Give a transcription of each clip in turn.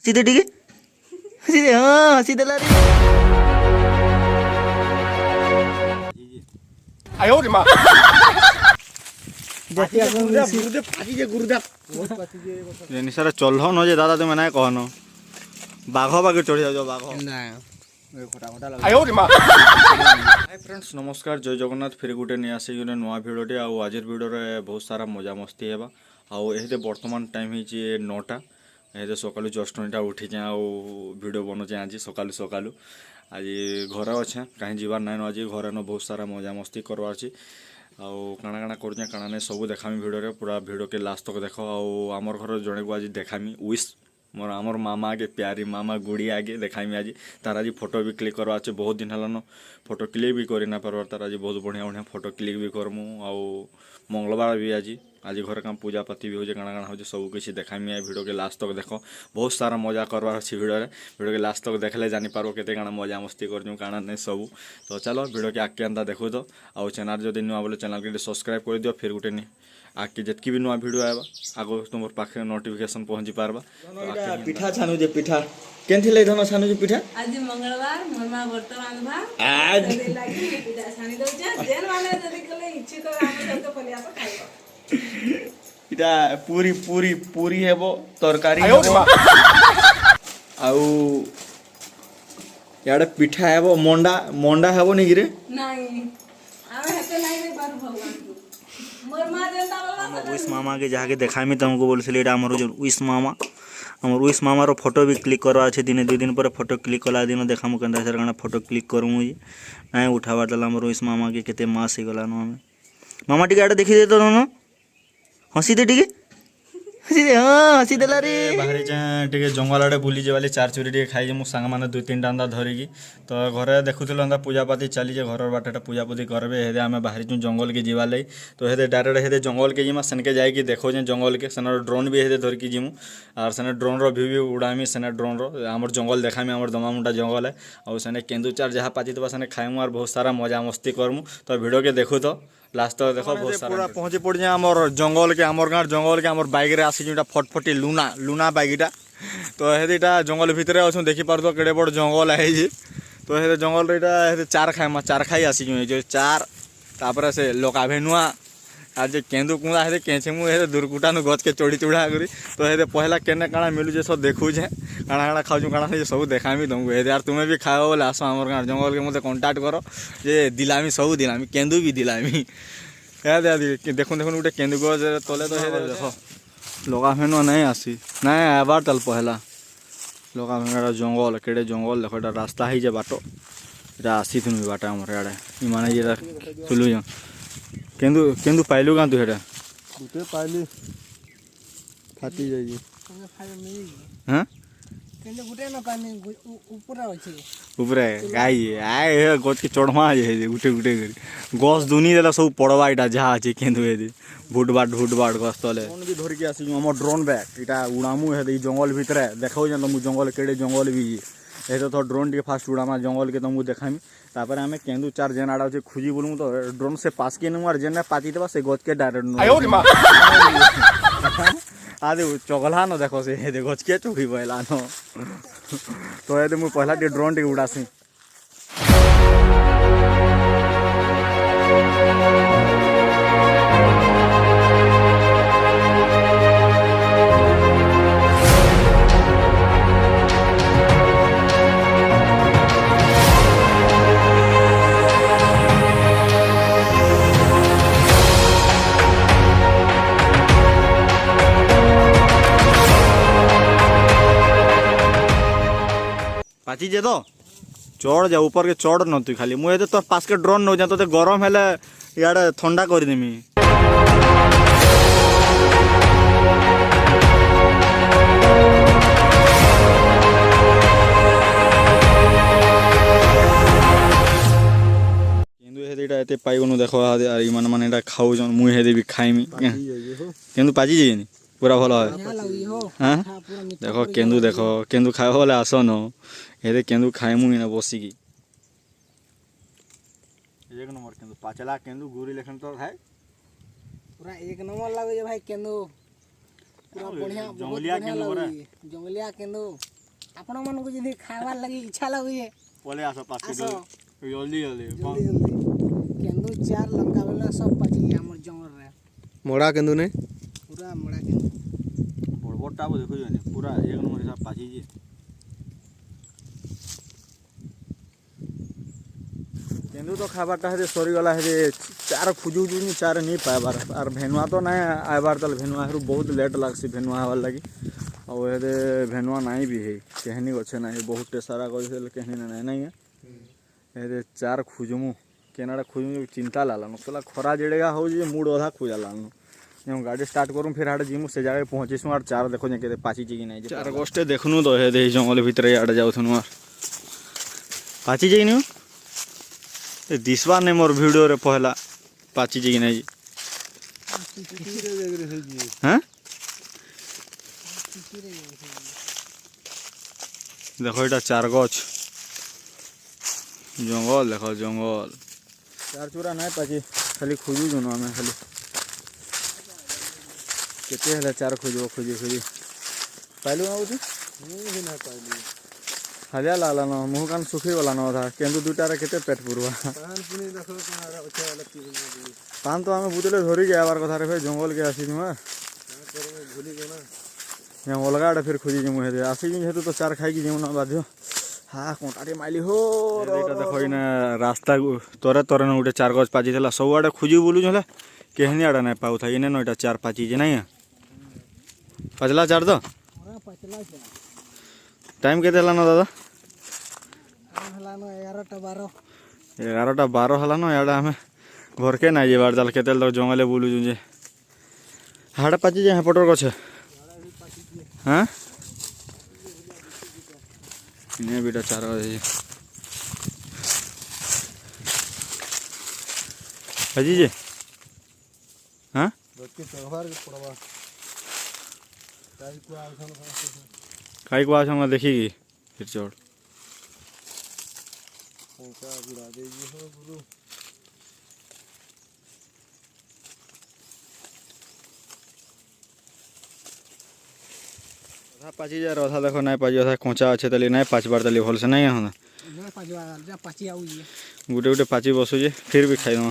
सीधे ठीक है सीधे हाँ सीधे ला रे आयो रे मां निसारे चल न जे दादा तुम ना कहन बाघ बाघ चढ़ी जाओ बाघ आयो रे मां हाय फ्रेंड्स नमस्कार जय जगन्नाथ फिर गोटे नहीं आसे गोटे नुआ भिडटे आज भिडियो बहुत सारा मजा मस्ती है आते बर्तमान टाइम हो 9टा ये सकालू जस्ट इटा उठी वीडियो बनाचे आज सकालू सकालू आज घर अच्छे कहीं जीवार नाइन आज घर न बहुत सारा मजा मस्ती करवार अच्छी आउ काଣା काଣା करुचे काଣା नहीं सब देखामी भिडियो पूरा भिडियो के लास्ट तक देख आमर घर जड़े को आज देखामी विश मोर आमर मामा आगे प्यारी मामा गुड़ी आगे देखामी आज तार आज फोटो भी क्लिक करवा अच्छे बहुत दिन है फोटो क्लिक भी करना पार्बार तार आज बहुत बढ़िया बढ़िया फोटो क्लिक भी करमु आउ मंगलवार भी आज घर काम पूजा पाती भी हो काଣା काଣା हो सब किसी देखामी भिडियो के लास्ट तक देख बहुत सारा मजा करवार अच्छी भिडियो के लास्ट तक देखले जानी पारो केते काଣା मजा मस्ती कर काଣା नहीं सब तो चलो भिडियो के आगे अंता देखो तो आउ चैनल जब नुआ बोले चैनल के सब्सक्राइब कर दियो फिर गोटे नहीं आगे जितकी भी नुआ भिडियो आएगा आगो तुम पाखे नोटिफिकेशन पहुँची पार्बा पिठा छानु जे पिठा केनथि ले धन छानु जे पिठा आज मंगलवार मोर मां वर्तमान भा आज लागी पिठा छानी दउ जे जेन वाले जदी कले इच्छित तो आमे सब पलियास खाइबो इटा पूरी पूरी पूरी हेबो तरकारी आउ याडे पिठा हेबो मंडा मंडा हेबो नि गिरे नाही आमे हते नाही रे बार भगवान मोर मां जेंता बोलबा विश मामा के जाके देखामी तुमको बोलছিলি এটা আমার जो विश मामा हमर विश मामा रो फोटो भी क्लिक करवा আছে दिने 2 दिन पर फोटो क्लिक कला दिन देखामु केनता सर गाना फोटो क्लिक करमु नाही उठावा दला हमर विश मामा के केते मास हे गला न हमें मामा टिके आडे देखि दे तो न हसी दे टिके सीधे हाँ हसी देला रे बाहरी टे जंगल आड़े बुली जावाली चार चुरी टे खाई मु सांग मैंने 2-3 अंदा धरिकी तो घरे देखुल अंदा पूजापाती चली घर बाटे पूजापाती करबे हेदे आमे बाहरी चु जंगल के जीवा लई तो हेदे डायरेक्ट हेदे जंगल के जिमा सेनके जाई देखो जे जंगल के सेन ड्रोन भी हेदे धरकी जिमु और सेने ड्रोन रो व्यू भी उड़ामी सेने ड्रोन रो हमर जंगल देखामी हमर दमामुंडा जंगल है और सेने केंदुचार जहाँ पाती तो सेने खाइमु और बहुत सारा मजा मस्ती करमु तो वीडियो के देखो तो लास्ट तक देखो बहुत सारा पूरा पहुँची पड़ जाए आमर जंगल के आमर गाँव जंगल के आमर बाइक रे आसी जोटा फटफटी लुना लुना बाइकटा तो हेटा जंगल भितर अच्छे देखी पार केड़े बड़ जंगल है तो हे जंगल रे चार खाई आसी जो चार तापर से लोका भेनुआ आज केंदु कुंदा हे केचे मु हे दुर्गुटानु गच के चढ़ी चुड़ा करी तो हे पहला केने काଣା मिलु जे सब देखु जे काଣା काଣା खाऊ काଣା जे सब देखामी तुमको हे यार तुम्हें भी खाओ बोले आसो हमर गाँव जंगल के मते कांटेक्ट करो जे दिलामी सब दिलामी केंदु भी दिलामी हे दे देखु देखु गोटे केंदु गज तले तो हे देखो लोका फेनु नहीं आसी नहीं आबार तल पहला लोका फेनु जंगल केड़े जंगल देखो एटा रास्ता ही जे बाटो एटा आसी थुनु बाटा हमर याडे इ माने जे चलु जा केंदु केंदु पाइलु गां तू हेडा गुटे पाइली फाटी जाई हां केंदे गुटे न पानी ऊपर अछि ऊपर गाई आए गच के चढ़वा जे गुटे गुटे करी गस दुनी देला सब पड़वा इटा जहा अछि केंदु हेदी भुटबाट गस तले फोन भी धरि के आसी हमर ड्रोन बैग इटा उड़ामु हेदी जंगल भितरे देखौ जे तुम जंगल केडे जंगल भी ए तो ड्रोन के फास्ट उड़ामा जंगल के तुमको देखामी तापर हमें केंदु चार जेन आड़ा से खुजी बोलूँ तो ड्रोन से पास के नुआर जेन पाती देबा से गच के डायरेक्ट आयो रे मां आदे चगला न देखो से हे गच के चोरी बैला न तो ए मु पहला टे ड्रोन टे उड़ासी पाची जे तो चढ़ जा ऊपर के चढ़ न तू खाली मुझे तो पास के ड्रोन न जा तो गरम हेले इाड़े ठंडा कर देमी केंदु हेदीटा एते पाइगनु देखो यार मान माने एटा खाउ जन मुई हेदे भी खाइमी केंदु पाजी जेनी पूरा भलो है हां देखो केंदु खाइबो बोले आसो न हेदे केंदु खाइमु इना बसिकी एक नंबर केंदु पाचला केंदु गुरी लेखन तो है पूरा एक नंबर लागे भाई केंदु पूरा बढ़िया जंगलिया केंदु जंगलिया केंदु ଆପଣ ମାନଙ୍କୁ ଯଦି ଖାଇବାର ଲାଗି ଇଚ୍ଛା ଲାଗୁଛି ପଳେ ଆସ ପାଖେ ଆସ ଜଲ୍ଦି ଜଲ୍ଦି ଜଲ୍ଦି ଜଲ୍ଦି କେନ୍ଦୁ ଚାର ଲଙ୍କା ବେଲା ସବ ପାଚିଛି ଆମର ଜଙ୍ଗଲରେ मोड़ा केंदु नहीं ପୁରା ମଡ଼ା କେନ୍ଦୁ ବଡ଼ ବଡ଼ଟା ଦେଖୁଛନ୍ତି ପୁରା ଏକ ନମ୍ବର ହିସାବ ପାଚିଛି। କେନ୍ଦୁ ତ ଖାଇବାରଟା ହେଲେ ସରିଗଲା ହେଲେ ଚାର ଖୋଜୁଛୁନି ଚାର ନେଇ ପାଇବାର ଆର୍ ଭେନୁଆ ତ ନାଇଁ ଆଇବାର ତାହେଲେ ଭେନୁଆ ହେରୁ ବହୁତ ଲେଟ୍ ଲାଗ୍ସି ଭେନୁଆ ହେବାର୍ ଲାଗି ଆଉ ହେଲେ ଭେନୁଆ ନାଇଁ ବି ହେଇ କେହନି ଗଛେ ନାହିଁ ବହୁତଟେ ସାରା ଗଛ ହେଲେ କେହନି ନାଇଁ ନାଇଁ ହେଲେ ଚାର ଖୋଜମୁ କେନାଟା ଖୋଜମୁ ଚିନ୍ତା ଲାଗ୍ଲାନ କହିଲା ଖରା ଯେଡ଼େଗା ହେଉଛି ଯେ ମୁଡ଼ ଅଧା ଖୋଜା ଲାଗ୍ନ ଯେଉଁ ଗାଡ଼ି ଷ୍ଟାର୍ଟ କରୁ ଫେର୍ ହାଡ଼େ ଯିମୁ ସେ ଜାଗାରେ ପହଞ୍ଚିସୁଁ ଆର୍ ଚାର ଦେଖୁଛେ କେତେ ପାଚିଛି କି ନାଇଁ ଚାର ଗଛଟେ ଦେଖୁନୁ ତ ହେ ଦେଇ ଜଙ୍ଗଲ ଭିତରେ ଇଆଡ଼େ ଯାଉଥୁନୁ ଆର୍ ପାଚିଛି କି ନି ଏ ଦିଶବା ନାଇଁ ମୋର୍ ଭିଡ଼ିଓରେ ପହଲା ପାଚିଛି କି ନାଇଁ হ্যাঁ দেখো এটা চার গছ জঙ্গল দেখো জঙ্গল চার চূড়া নাই পাছি খালি খুঁজুছুন আমি খালি কেতে হলে চার খুঁজব খুঁজি খুঁজি পাইলু না বুঝি হালিয়া লাগলান মুহ কান শুখি গলান অধা কিন্তু দুটারে কেতে পেট পুরবা পান তো আমি বুঝলে ধরি যাবার কথা রে ভাই জঙ্গল কে আসি মা অলগা আড়ে ফের খুঁজি যাবো হেদে আসি যেহেতু তো চার খাইকি যাবো না বাধ্য হ্যাঁ কোটাটি মাইলি হো এইটা দেখো না রাস্তা তরে তরে না গোটে চার গছ পাচি লা ସବୁଆଡ଼େ খুঁজি বুলুছ হলে কেহনি আড়ে নাই পাউথা ইনে ন এটা চার পাচিছে নাই পাচলা চার তো টাইম কেতে হেলান দাদা 11টা 12 হেলান ইয়াড়ে আমি ঘরকে নাই যাবার তাহলে কেতেল তো জঙ্গলে বুলুছু যে হাড়ে পাচিছে হেপটর গছে হ্যাঁ নে বেটা চার আছে পাচিছে হ্যাঁ কাই কুয়া সঙ্গে দেখি কি ফির চড় ଅଧା ପାଚି ଯାଏ ଅଧା ଦେଖ ନାଇଁ ପାଚି ଅଧା କଞ୍ଚା ଅଛେ ତାହେଲେ ନାଇଁ ପାଚବାର ତାହେଲେ ଭଲସେ ନାଇଁ ହନ୍ତା ଗୋଟେ ଗୋଟେ ପାଚି ବସୁଛେ ଫିର୍ ବି ଖାଇଦେମା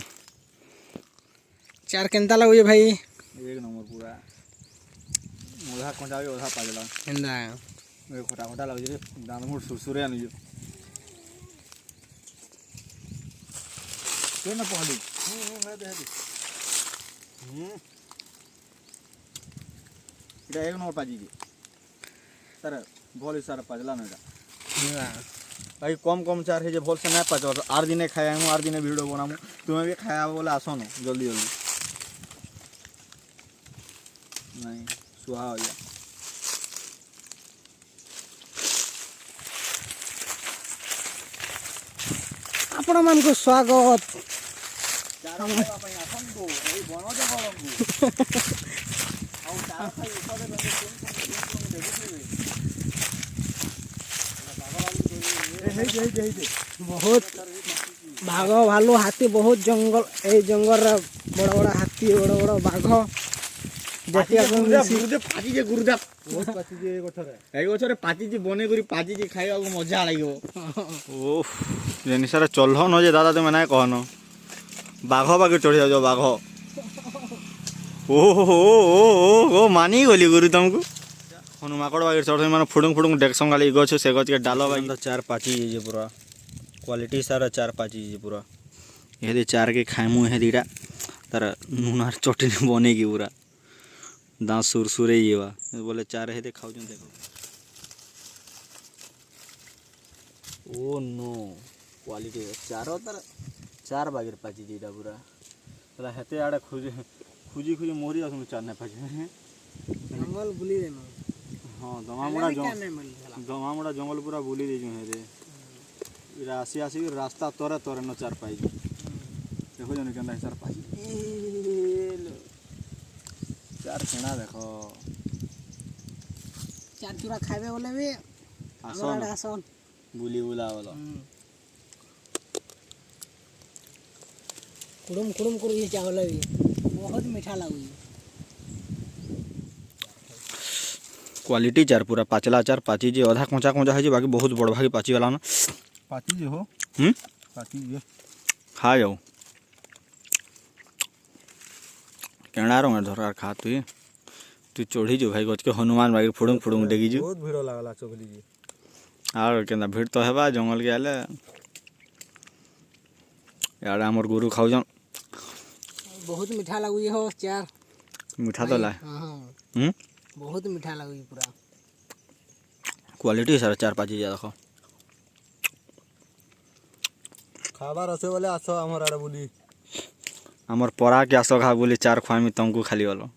ଚାର କେନ୍ତା ଲାଗୁଛି ଭାଇ ଏକ ନମ୍ବର ପୁରା ଅଧା କଞ୍ଚା ବି ଅଧା ପାଚଲା ଏନ୍ତା ଖଟା ଖଟା ଲାଗୁଛି ରେ ଦାନ୍ତ ମୁଡ଼ ସୁରସୁରେ ଆଣୁଛୁ କେନ ପହଲି এটা এক নম্বর পাচিছে তার ভল হিসাবে পাচলা না এটা ভাই কম কম চার হয়ে যে ভলসে না পাচ আর দিনে খাইমু আর দিনে ভিডিও বনামু তুমি भी খাইবা বলে আসন জলদি জলদি নাই সুহা হইয়া ଆପଣ ମାନଙ୍କୁ ସ୍ୱାଗତ ଚାର ଖାଇବା ପାଇଁ ଆସନ୍ତୁ ଏଇ ବଣ ଜଙ୍ଗଲକୁ ଆଉ ଚାର ଖାଇ ଉଷାଦେ ବହୁତ ବାଘ ଭାଲୁ ହାତୀ ବହୁତ ଜଙ୍ଗଲ ଏଇ ଜଙ୍ଗଲରେ ବଡ଼ ବଡ଼ ହାତୀ ବଡ଼ ବଡ଼ ବାଘ ଦେଖିବାକୁ ମିଳୁଛି ପାଚିଛେ ଗୁରୁଦେବ ବହୁତ ପାଚିଛେ ଏ ଗଛରେ ଏଇ ଗଛରେ ପାଚିଛି ବନେଇ କରି ପାଚିଛି ଖାଇବାକୁ ମଜା ଲାଗିବ ଓଃ ଜିନିଷରେ ଚଲ୍ହ ନ ଯେ ଦାଦା ତୁମେ ନାଇଁ କହନ ବାଘ ବାଘ ଚଢ଼ି ଯାଉଛ ବାଘ ଓହୋ ଓ ମାନି ଗଲି ଗୁରୁ ତମକୁ ହନୁମାକଡ଼ ବାଗିର ଚଢ଼ ମାନେ ଫୁଡୁଙ୍ଗ ଫୁଡୁଙ୍ଗ ଡେକସଙ୍ଗ ଗାଲି ଗଛ ସେ ଗଛକେ ଡାଲ ବାଗି ତ ଚାର ପାଚି ଯାଇଛେ ପୁରା କ୍ୱାଲିଟି ସାରା ଚାର ପାଚି ଯାଇଛେ ପୁରା ଏହେଦି ଚାରକେ ଖାଇମୁ ଏହେଦିଟା ତାର ନୁନାର ଚଟନି ବନେଇକି ପୁରା ଦାନ୍ତ ସୁରସୁରେ ଯିବା ବୋଲେ ଚାର ହେତେ ଖାଉଛନ୍ ଦେଖ ଓ नो क्वालिटी चार तार चार बागिर पाची जेटा पूरा तला हेते आड़े खुजी खुजी खुजी मोरी आसुन चार ने पाची ଜଙ୍ଗଲ ବୁଲି ଦେନୁ हां दमामुड़ा जंगल पूरा बुली देजु हेरे इरा आसी आसी रास्ता तोरे तोरे न चार पाई देखो जने केंदा चार पाई चार केना देखो ଚାର ଚୂড়ା ଖାଇବେ ବୋଲେ ବି आसन ଆସନ बुली बुला वाला କୁଡ଼ୁମ କୁଡ଼ୁମ କରୁଛି ଚାଉଳ ବି ବହୁତ ମିଠା ଲାଗୁଛି क्वालिटी चार पूरा पाचला चार पाची जे अधा कंचा कंचा है बाकी बहुत बड़ भागी पाची वाला ना पाची जे हो पाची जे खा जाओ केणा रंग धर खा तू चढ़ी जो भाई गच के हनुमान बागी फुड़ुंग फुड़ुंग डेगी जो बहुत भिड़ लागला चोगली जी आर केना भीड़ तो हेबा जंगल के आले यार हमर गुरु खाउजन बहुत मीठा लगुई हो चार मीठा तो लाए हाँ बहुत मीठा लगुई पूरा क्वालिटी सर चार पाँच देखो खाबार असे बोले आस हमर आड़े बोली हमर परा के आस खा बोली चार खुआमी तुमको खाली वालो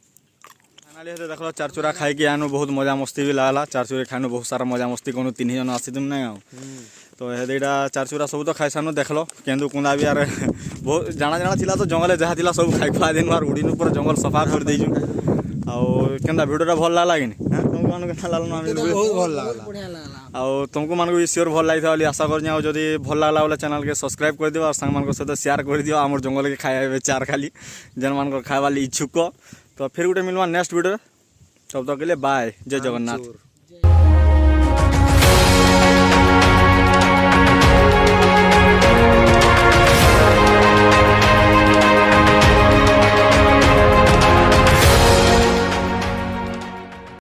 फाइनली हेते देखलो चार चूरा खाई के आनो बहुत मजा मस्ती भी लागला चार चूरे खानो बहुत सारा मजा मस्ती कोनो तीन जन आसी तुम नहीं आओ तो हेदेटा चार चूरा सब तो खाई सानो देखलो केंदु कुंदा भी यार बहुत जाना जाना थिला तो जंगल जहाँ थिला सब खाई खुआ दिन उड़ी ऊपर जंगल सफा कर देजु आउ केंदा वीडियोटा भल लागला कि नहीं तुमको मानो केना लागलो हम बहुत भल लागला बढ़िया लगला आउ तुमको मान को श्योर भल लगी था आशा कर जदि भल लगला बोले चैनल के सब्सक्राइब कर दियो और सांग मान सहित शेयर कर दियो आमर जंगल के खाए चार खाली जन मान खाए वाली इच्छुक तो फिर गोटे मिलवा नेक्स्ट वीडियो तब तक के लिए बाय जय जगन्नाथ।